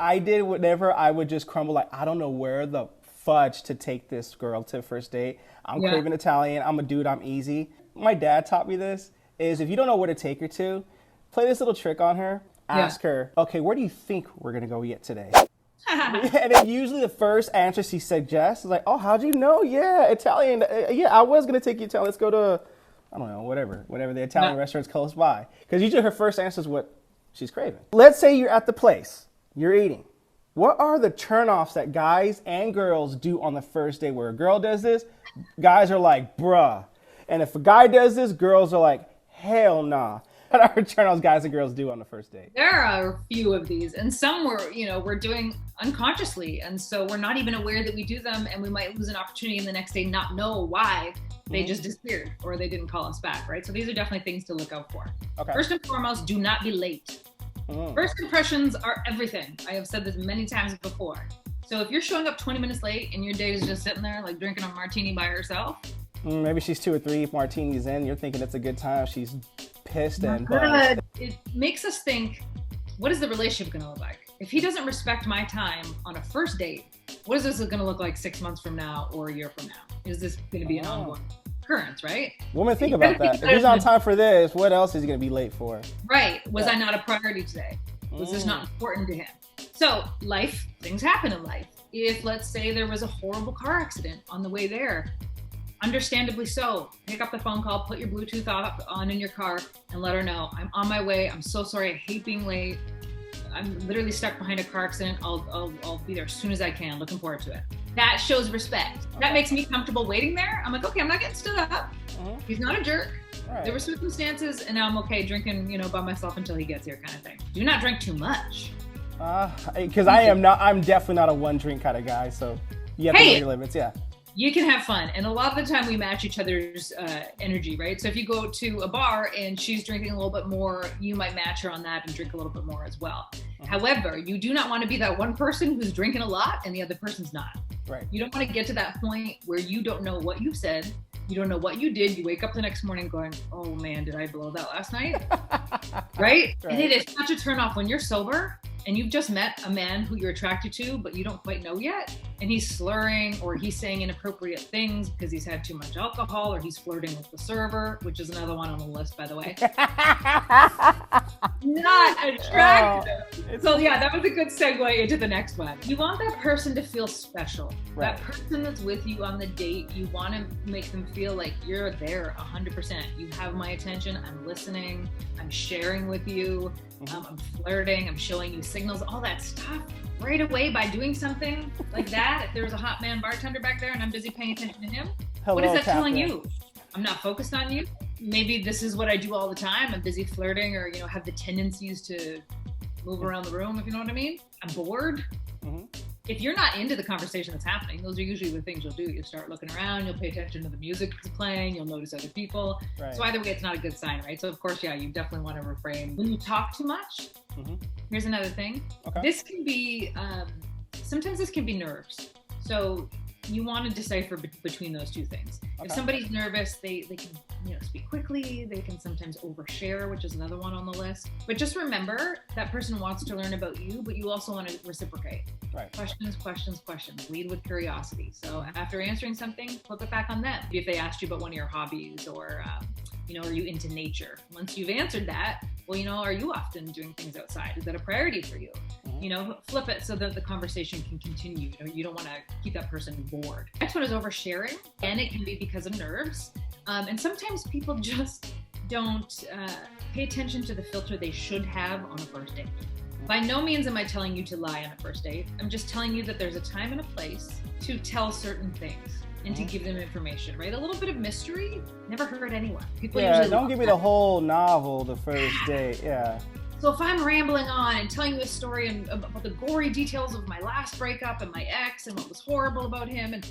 I did whenever I would just crumble, like, I don't know where the fudge to take this girl to first date. I'm craving Italian. I'm a dude. I'm easy. My dad taught me this, is if you don't know where to take her to, play this little trick on her. Ask her, okay, where do you think we're going to go eat today? And then usually the first answer she suggests is like, oh, how'd you know? Yeah, Italian. Yeah, I was going to take you to, let's go to, I don't know, whatever the Italian restaurant's close by. Because usually her first answer is what she's craving. Let's say you're at the place, you're eating. What are the turnoffs that guys and girls do on the first date? Where a girl does this, guys are like, bruh. And if a guy does this, girls are like, hell nah. What are turnoffs guys and girls do on the first date? There are a few of these, and some we're doing unconsciously, and so we're not even aware that we do them, and we might lose an opportunity in the next day, not know why they just disappeared or they didn't call us back, right? So these are definitely things to look out for. Okay. First and foremost, do not be late. First impressions are everything. I have said this many times before. So if you're showing up 20 minutes late and your day is just sitting there like drinking a martini by herself. Maybe she's 2 or 3 martinis in. You're thinking it's a good time. She's pissed and it makes us think, what is the relationship going to look like? If he doesn't respect my time on a first date, what is this going to look like 6 months from now or a year from now? Is this going to be an ongoing occurrence, right? Woman, think about that. If he's on time for this, what else is he going to be late for? Right. Was I not a priority today? Was this not important to him? So things happen in life. If, let's say, there was a horrible car accident on the way there, understandably so, pick up the phone call, put your Bluetooth on in your car, and let her know, I'm on my way. I'm so sorry. I hate being late. I'm literally stuck behind a car accident. I'll be there as soon as I can. Looking forward to it. That shows respect. That makes me comfortable waiting there. I'm like, okay, I'm not getting stood up. He's not a jerk. Right. There were circumstances, and now I'm okay drinking, by myself until he gets here, kind of thing. Do not drink too much. Because I'm definitely not a one drink kind of guy. So you have to know your limits. Yeah. You can have fun. And a lot of the time we match each other's energy, right? So if you go to a bar and she's drinking a little bit more, you might match her on that and drink a little bit more as well. However, you do not want to be that one person who's drinking a lot and the other person's not. Right. You don't want to get to that point where you don't know what you said. You don't know what you did. You wake up the next morning going, oh man, did I blow that last night? Right? And it is such a turnoff when you're sober and you've just met a man who you're attracted to, but you don't quite know yet. And he's slurring or he's saying inappropriate things because he's had too much alcohol or he's flirting with the server, which is another one on the list, by the way. Not attractive. So yeah, that was a good segue into the next one. You want that person to feel special. Right. That person that's with you on the date, you want to make them feel like you're there 100%. You have my attention. I'm listening. I'm sharing with you. I'm flirting. I'm showing you signals, all that stuff. Right away by doing something like that, if there was a hot man bartender back there and I'm busy paying attention to him, what is that telling you? I'm not focused on you. Maybe this is what I do all the time. I'm busy flirting or, have the tendencies to move around the room, if you know what I mean. I'm bored. If you're not into the conversation that's happening, those are usually the things you'll do. You'll start looking around, you'll pay attention to the music that's playing, you'll notice other people. Right. So either way, it's not a good sign, right? So of course, you definitely want to refrain. When you talk too much, here's another thing. Okay. This can be, sometimes this can be nerves. So you want to decipher between those two things. Okay. If somebody's nervous, they can speak quickly. They can sometimes overshare, which is another one on the list. But just remember, that person wants to learn about you, but you also want to reciprocate. Right. Questions. Lead with curiosity. So after answering something, flip it back on them. If they asked you about one of your hobbies or, are you into nature? Once you've answered that, are you often doing things outside? Is that a priority for you? Flip it so that the conversation can continue. You don't want to keep that person bored. Next one is oversharing, and it can be because of nerves. And sometimes people just don't pay attention to the filter they should have on a first date. By no means am I telling you to lie on a first date. I'm just telling you that there's a time and a place to tell certain things and to give them information, right? A little bit of mystery never hurt anyone. People usually don't give me the whole novel the first date. Yeah. So if I'm rambling on and telling you a story about the gory details of my last breakup and my ex and what was horrible about him, and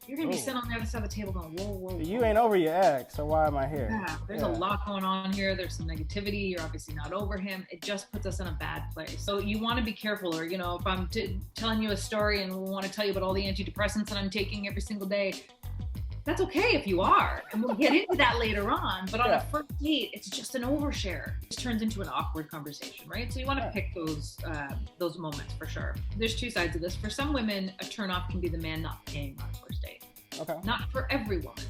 you're going to be sitting on the other side of the table going, whoa. You ain't over your ex, so why am I here? Yeah, there's a lot going on here. There's some negativity. You're obviously not over him. It just puts us in a bad place. So you want to be careful, or, if I'm telling you a story and want to tell you about all the antidepressants that I'm taking every single day, That's okay if you are, and we'll get into that later on. But on a first date, it's just an overshare. It just turns into an awkward conversation, right? So you want to pick those moments for sure. There's two sides of this. For some women, a turnoff can be the man not paying on a first date. Okay. Not for every woman.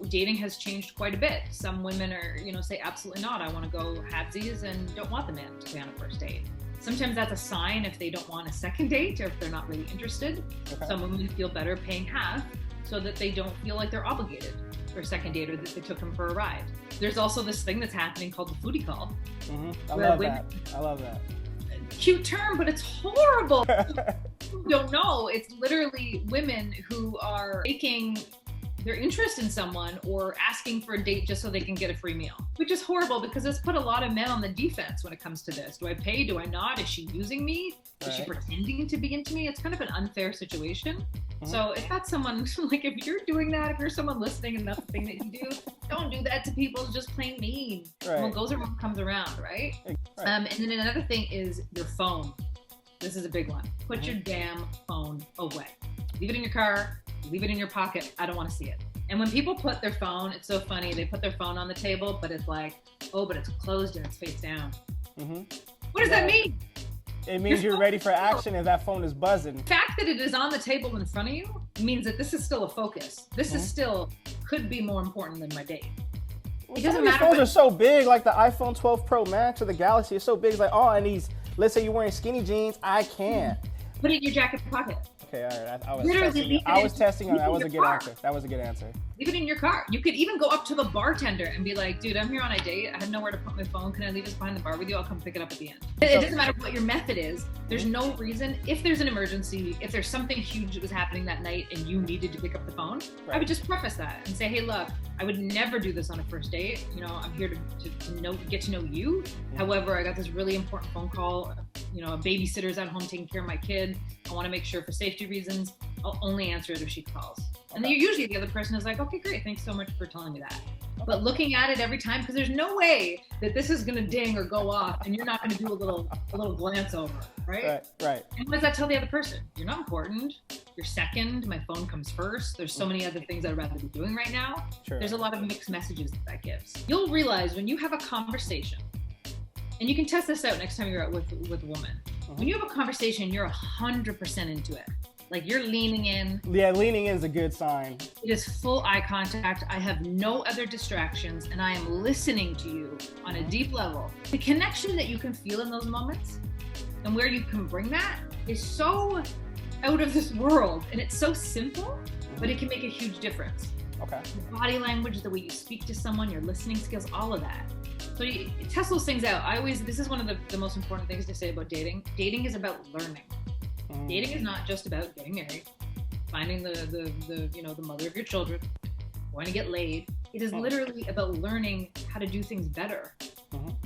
Dating has changed quite a bit. Some women are, say absolutely not. I want to go halvesies and don't want the man to pay on a first date. Sometimes that's a sign if they don't want a second date or if they're not really interested. Okay. Some women feel better paying half so that they don't feel like they're obligated for a second date or that they took him for a ride. There's also this thing that's happening called the Foodie Call. Mm-hmm. I love that. Cute term, but it's horrible. You don't know. It's literally women who are taking their interest in someone or asking for a date just so they can get a free meal, which is horrible because it's put a lot of men on the defense when it comes to this. Do I pay? Do I not? Is she using me? Is she pretending to be into me? It's kind of an unfair situation. Mm-hmm. So if that's someone, like if you're doing that, if you're someone listening and that's the thing that you do, don't do that to people. It's just plain mean. Right. What goes around comes around, right? And then another thing is your phone. This is a big one. Put your damn phone away. Leave it in your car. Leave it in your pocket. I don't want to see it. And when people put their phone, it's so funny. They put their phone on the table, but it's like, oh, but it's closed and it's face down. Mm-hmm. What does that mean? It means you're ready for action if that phone is buzzing. The fact that it is on the table in front of you means that this is still a focus. This is still, could be more important than my date. It doesn't matter. Phones are so big, like the iPhone 12 Pro Max or the Galaxy is so big. It's like, oh, and these, let's say you're wearing skinny jeans, I can't. Put it in your jacket pocket. Okay, all right. I was testing on that. That was a good answer. That was a good answer. Leave it in your car. You could even go up to the bartender and be like, dude, I'm here on a date. I have nowhere to put my phone. Can I leave this behind the bar with you? I'll come pick it up at the end. It doesn't matter what your method is. There's no reason. If there's an emergency, if there's something huge that was happening that night and you needed to pick up the phone, I would just preface that and say, hey, look, I would never do this on a first date. I'm here to get to know you. However, I got this really important phone call. A babysitter's at home taking care of my kid. I want to make sure for safety reasons, I'll only answer it if she calls. Okay. And then usually the other person is like, okay, great. Thanks so much for telling me that. Okay. But looking at it every time, because there's no way that this is going to ding or go off and you're not going to do a little glance over, right? Right. And what does that tell the other person? You're not important. You're second. My phone comes first. There's so many other things I'd rather be doing right now. Sure. There's a lot of mixed messages that gives. You'll realize when you have a conversation, and you can test this out next time you're out with a woman. When you have a conversation, you're 100% into it. Like you're leaning in. Yeah, leaning in is a good sign. It is full eye contact. I have no other distractions and I am listening to you on a deep level. The connection that you can feel in those moments and where you can bring that is so out of this world and it's so simple, but it can make a huge difference. Okay. Your body language, the way you speak to someone, your listening skills, all of that. So you test those things out. This is one of the most important things to say about dating. Dating is about learning. Dating is not just about getting married, finding the mother of your children, going to get laid. It is literally about learning how to do things better,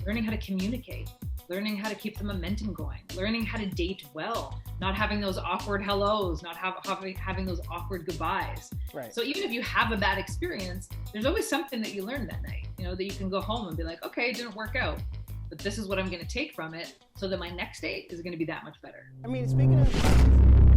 learning how to communicate, learning how to keep the momentum going, learning how to date well, not having those awkward hellos, not having those awkward goodbyes. Right. So even if you have a bad experience, there's always something that you learned that night, that you can go home and be like, okay, it didn't work out, but this is what I'm going to take from it so that my next date is going to be that much better. I mean, speaking of